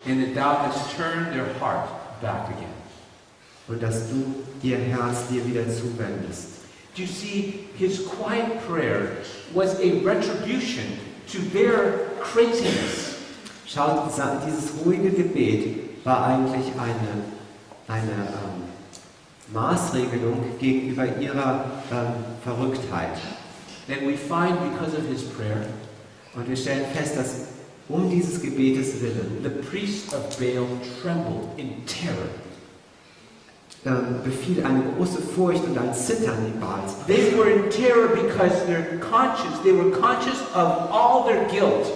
and that thou hast turned their heart back again. Und dass du ihr Herz dir wieder zuwendest. Do you see, his quiet prayer was a retribution to their craziness. Schaut, dieses ruhige Gebet war eigentlich eine Maßregelung gegenüber ihrer Verrücktheit. And we find because of his prayer, Und wir stellen fest, dass um dieses Gebetes willen the priests of Baal trembled in terror. Befiel eine große Furcht und ein Zittern die Baals. They were in terror because they were conscious of all their guilt.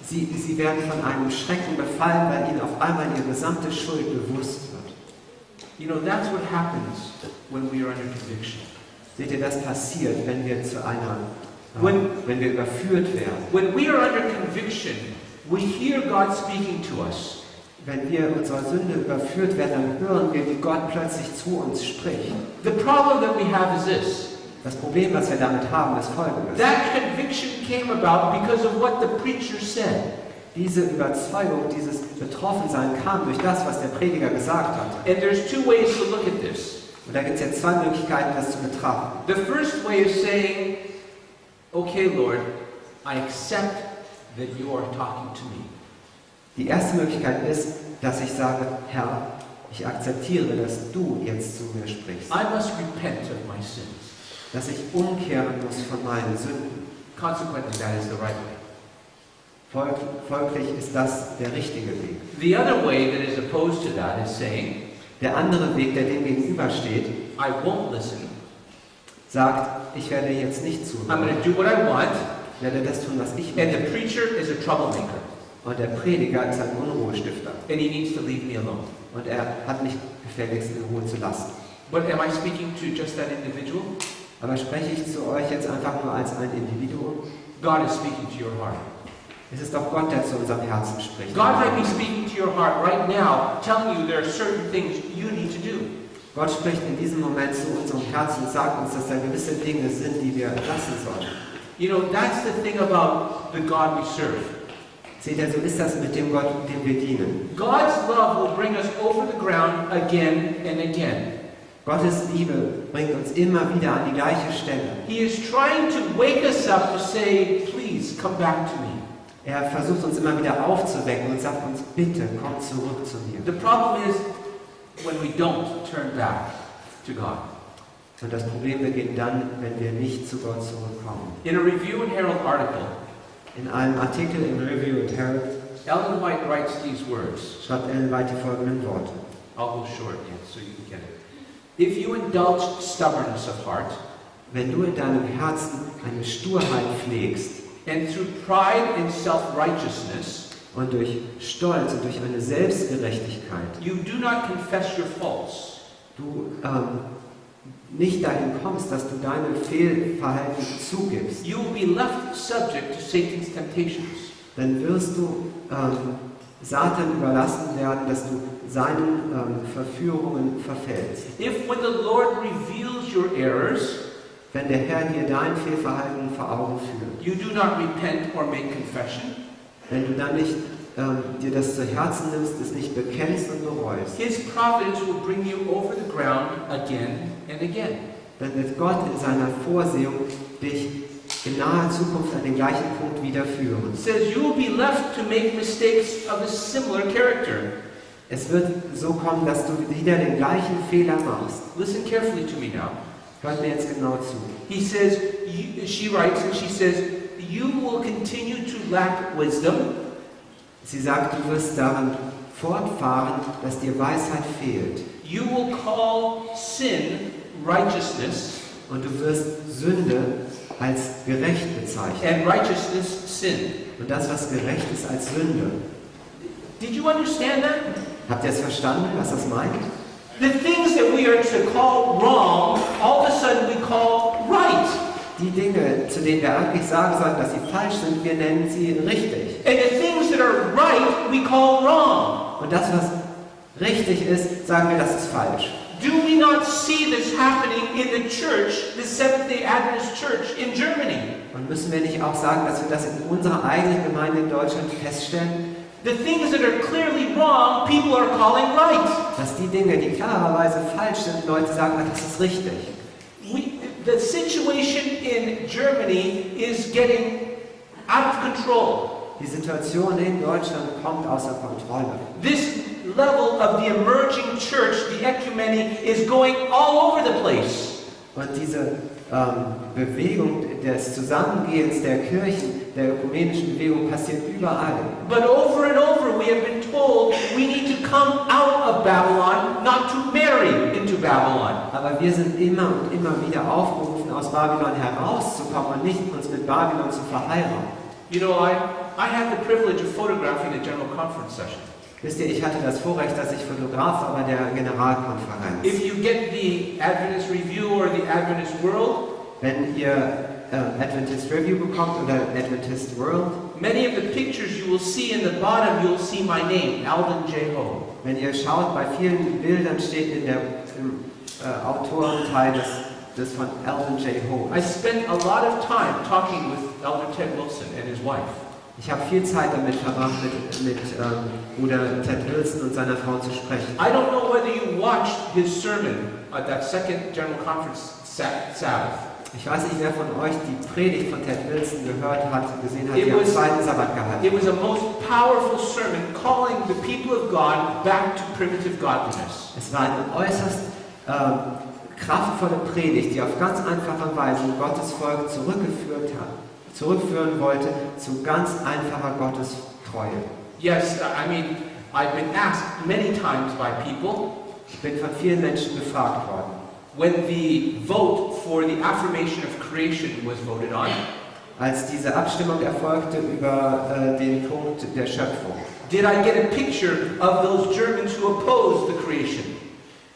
Sie werden von einem Schrecken befallen, weil ihnen auf einmal ihre gesamte Schuld bewusst wird. You know, that's what happens when we are under conviction. Seht ihr, das passiert, wenn wir wenn wir überführt werden. When we are under conviction, we hear God speaking to us. Wenn wir unserer Sünde überführt werden, dann hören wir, wie Gott plötzlich zu uns spricht. The problem that we have is this. Das Problem, was wir damit haben, ist folgendes. That conviction came about because of what the preacher said. Diese Überzeugung, dieses Betroffensein kam durch das, was der Prediger gesagt hat. And there's two ways to look at this. Und da gibt es jetzt zwei Möglichkeiten, das zu betrachten. The first way is saying, okay, Lord, I accept that you are talking to me. Die erste Möglichkeit ist, dass ich sage, Herr, ich akzeptiere, dass du jetzt zu mir sprichst. I must repent of my sins. Dass ich umkehren muss von meinen Sünden. Consequently, that is the right way. Folglich ist das der richtige Weg. The other way that is opposed to that is saying, Der andere Weg, der dem gegenübersteht, I won't listen. sagt, ich werde jetzt nicht I'm zuhören. going to do what I want, Ich werde das tun, was ich and the will. preacher is a troublemaker, Und der Prediger ist ein Unruhestifter. and he needs to leave me alone. Und er hat mich gefälligst in Ruhe zu lassen. But am I speaking to just that individual? Aber spreche ich zu euch jetzt einfach nur als ein Individuum? God is speaking to your heart. Es ist doch Gott, der zu unserem Herzen spricht. God might be speaking to your heart right now, telling you there are certain things you need to do. Gott spricht in diesem Moment zu unserem Herzen und sagt uns, dass da gewisse Dinge sind, die wir lassen sollen. You know, that's the thing about the God we serve. Seht ihr, so ist das mit dem Gott, dem wir dienen. God's love will bring us over the ground again and again. Gottes Liebe bringt uns immer wieder an die gleiche Stelle. He is trying to wake us up to say, please come back to me. Er versucht uns immer wieder aufzuwecken und sagt uns, bitte komm zurück zu mir. The problem is when we don't turn back to God. Und das Problem beginnt dann, wenn wir nicht zu Gott zurückkommen. In a Review and Herald article, In einem Artikel im Review and Herald Ellen White writes these words. schreibt Ellen White die folgenden Worte. I'll go short yet so you can get it. If you indulge stubbornness of heart, Wenn du in deinem Herzen eine Sturheit pflegst and through pride and self-righteousness, und durch Stolz und durch eine Selbstgerechtigkeit you do not confess your faults, du nicht dahin kommst, dass du deine Fehlverhalten zugibst, you will be left subject to Satan's temptations. dann wirst du Satan überlassen werden, dass du seinen Verführungen verfällst. If when the Lord reveals your errors, Wenn der Herr dir dein Fehlverhalten vor Augen führt, you do not repent or make confession, wenn du dann nicht dir das zu Herzen nimmst, es nicht bekennst und bereust, His providence will bring you over the ground again and again. dann wird Gott in seiner Vorsehung dich in naher Zukunft an den gleichen Punkt wieder führen. It says you will be left to make mistakes of a similar character. Es wird so kommen, dass du wieder den gleichen Fehler machst. Listen carefully to me now. Hört mir jetzt genau zu. He says, she writes and she says, you will continue to lack wisdom. Sie sagt, du wirst darin fortfahren, dass dir Weisheit fehlt. You will call sin righteousness, Und du wirst Sünde als gerecht bezeichnen. and righteousness sin. Und das, was gerecht ist, als Sünde. Did you understand that? Habt ihr es verstanden, was das meint? The things that we are to call wrong, all of a sudden we call right. Die Dinge, zu denen wir eigentlich sagen sollten, dass sie falsch sind, wir nennen sie richtig. And the things that are right, we call wrong. Und das, was richtig ist, sagen wir, das ist falsch. Do we not see this happening in the church, the Seventh-day Adventist Church in Germany? Und müssen wir nicht auch sagen, dass wir das in unserer eigenen Gemeinde in Deutschland feststellen? The things that are clearly wrong people are calling right. Dass die Dinge, die klarerweise falsch sind, Leute sagen, das ist richtig. The situation in Germany is getting out of control. Die Situation in Deutschland kommt außer Kontrolle. This level of the emerging church, the ecumeny, is going all over the place. Und diese Bewegung des Zusammengehens der Kirchen, der ökumenischen Bewegung, passiert überall. But over and over we have been told we need to come out of Babylon, not to marry into Babylon. Aber wir sind immer und immer wieder aufgerufen, aus Babylon herauszukommen und nicht uns mit Babylon zu verheiraten. You know, I had the privilege of photographing the General Conference session. Wisst ihr, ich hatte das Vorrecht, dass ich Fotograf war bei der Generalkonferenz. If you get the Adventist Review or the Adventist World, wenn ihr Adventist Review bekommt oder Adventist World, many of the pictures you will see in the bottom, you'll see my name, Alden J. Ho. Wenn ihr schaut, bei vielen Bildern steht im Autorenteil das von Alden J. Ho. I spent a lot of time talking with Elder Ted Wilson and his wife. Ich habe viel Zeit damit verbracht, mit Bruder Ted Wilson und seiner Frau zu sprechen. I don't know whether you watched his sermon at that second General Conference Sabbath. Ich weiß nicht, wer von euch die Predigt von Ted Wilson gesehen hat, die am zweiten Sabbat gehalten. It was a most powerful sermon calling the people of God back to primitive godliness. Es war eine äußerst kraftvolle Predigt, die auf ganz einfache Weise Gottes Volk zurückführen wollte zu ganz einfacher Gottestreue. Yes, I mean, I've been asked many times by people. Ich bin von vielen Menschen gefragt worden. When the vote for the affirmation of creation was voted on, als diese Abstimmung erfolgte über den Punkt der Schöpfung, did I get a picture of those Germans who opposed the creation?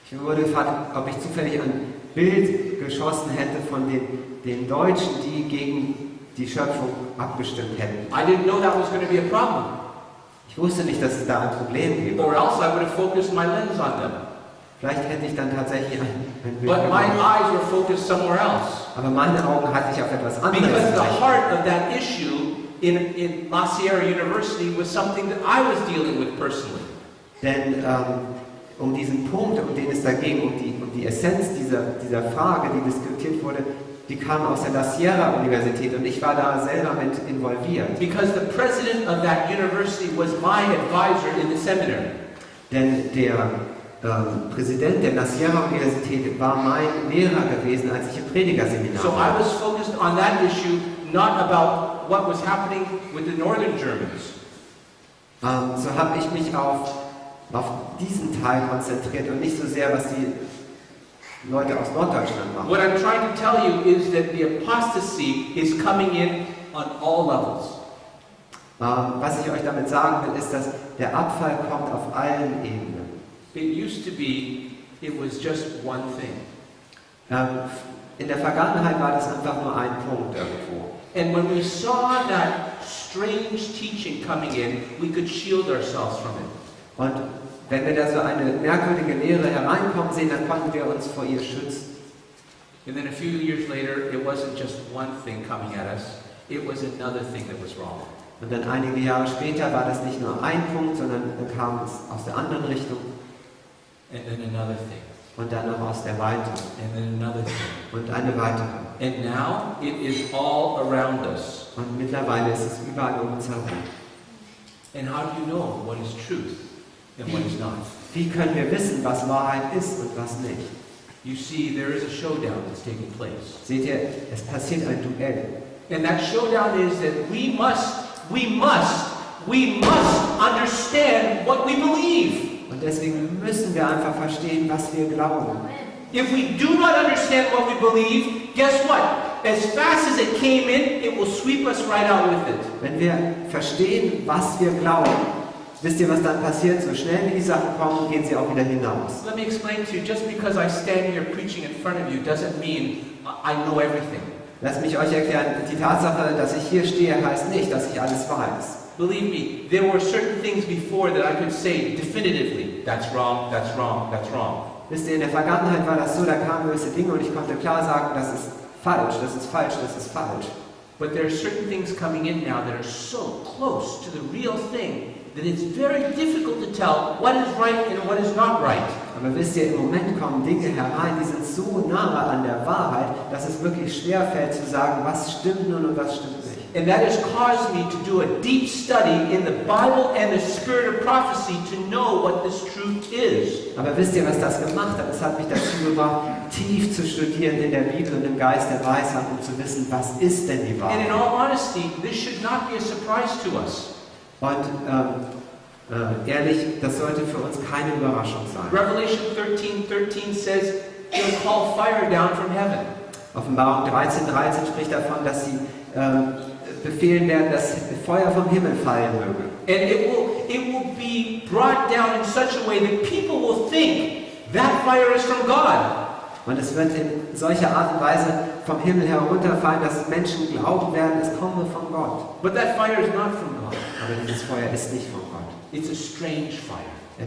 Ich wurde gefragt, ob ich zufällig ein Bild geschossen hätte von den Deutschen, die gegen die Schöpfung abgestimmt hätten. I didn't know that was going to be a problem. Ich wusste nicht, dass es da ein Problem gibt. Or else I would have focused my lens on them. Vielleicht hätte ich dann tatsächlich ein Bild But my gemacht. eyes were focused somewhere else. Aber meine Augen hatte ich auf etwas anderes Because the gerichtet. heart of that issue in La Sierra University was something that I was dealing with personally. Denn um diesen Punkt, um den es da ging, um die Essenz dieser Frage, die diskutiert wurde, die kam aus der La Sierra Universität und ich war da selber mit involviert. Because the president of that university was my advisor in the seminary. Denn der Präsident der La Sierra Universität war mein Lehrer gewesen, als ich im Predigerseminar So war. I was focused on that issue, not about what was happening with the northern Germans. So habe ich mich auf diesen Teil konzentriert und nicht so sehr, was die Leute aus Norddeutschland machen. What I'm trying to tell you is that the apostasy is coming in on all levels. Was ich euch damit sagen will, ist, dass der Abfall kommt auf allen Ebenen. It used to be, it was just one thing. In der Vergangenheit war das einfach nur ein Punkt irgendwo. And when we saw that strange teaching coming in, we could shield ourselves from it. Und wenn wir da so eine merkwürdige Lehre hereinkommen sehen, dann konnten wir uns vor ihr schützen. And then a few years later, it wasn't just one thing coming at us, it was another thing that was wrong. Und dann einige Jahre später war das nicht nur ein Punkt, sondern dann kam es aus der anderen Richtung. And then another thing. Und dann noch aus der weiteren. And then another thing. Und eine weitere. And now it is all around us. Und mittlerweile ist es überall um uns herum. And how do you know what is truth and what is not? Wie können wir wissen, was Wahrheit ist und was nicht? You see, there is a showdown that's taking place. Seht ihr, es passiert ein Duell. And that showdown is that we must understand what we believe. Und deswegen müssen wir einfach verstehen, was wir glauben. If we do not understand what we believe, guess what? As fast as it came in, it will sweep us right out with it. Wenn wir verstehen, was wir glauben, wisst ihr, was dann passiert? So schnell wie die Sachen kommen, gehen sie auch wieder hinaus. Let me explain to you, just because I stand here preaching in front of you doesn't mean I know everything. Lasst mich euch erklären, die Tatsache, dass ich hier stehe, heißt nicht, dass ich alles weiß. Believe me, there were certain things before that I could say definitively, that's wrong, that's wrong, that's wrong. Wisst ihr, in der Vergangenheit war das so, da kamen gewisse Dinge und ich konnte klar sagen, das ist falsch, das ist falsch, das ist falsch. But there are certain things coming in now that are so close to the real thing that it's very difficult to tell what is right and what is not right. Aber wisst ihr, im Moment kommen Dinge herein, die sind so nahe an der Wahrheit, dass es wirklich schwer fällt zu sagen, was stimmt nun und was stimmt nicht. And that has caused me to do a deep study in the Bible and the spirit of prophecy to know what this truth is. Aber wisst ihr, was das gemacht hat? Es hat mich dazu gebracht, tief zu studieren in der Bibel und im Geist der Weisheit, um zu wissen, was ist denn die Wahrheit? And in all honesty, this should not be a surprise to us. Und ehrlich, das sollte für uns keine Überraschung sein. Revelation 13:13 says, he'll call fire down from heaven. Offenbarung 13:13 spricht davon, dass sie befehlen werden, dass Feuer vom Himmel fallen möge. And it will be brought down in such a way that people will think that fire is from God. Und es wird in solcher Art und Weise vom Himmel herunterfallen, dass Menschen glauben werden, es komme von Gott. But that fire is not from God. Aber dieses Feuer ist nicht von Gott. It's a strange fire.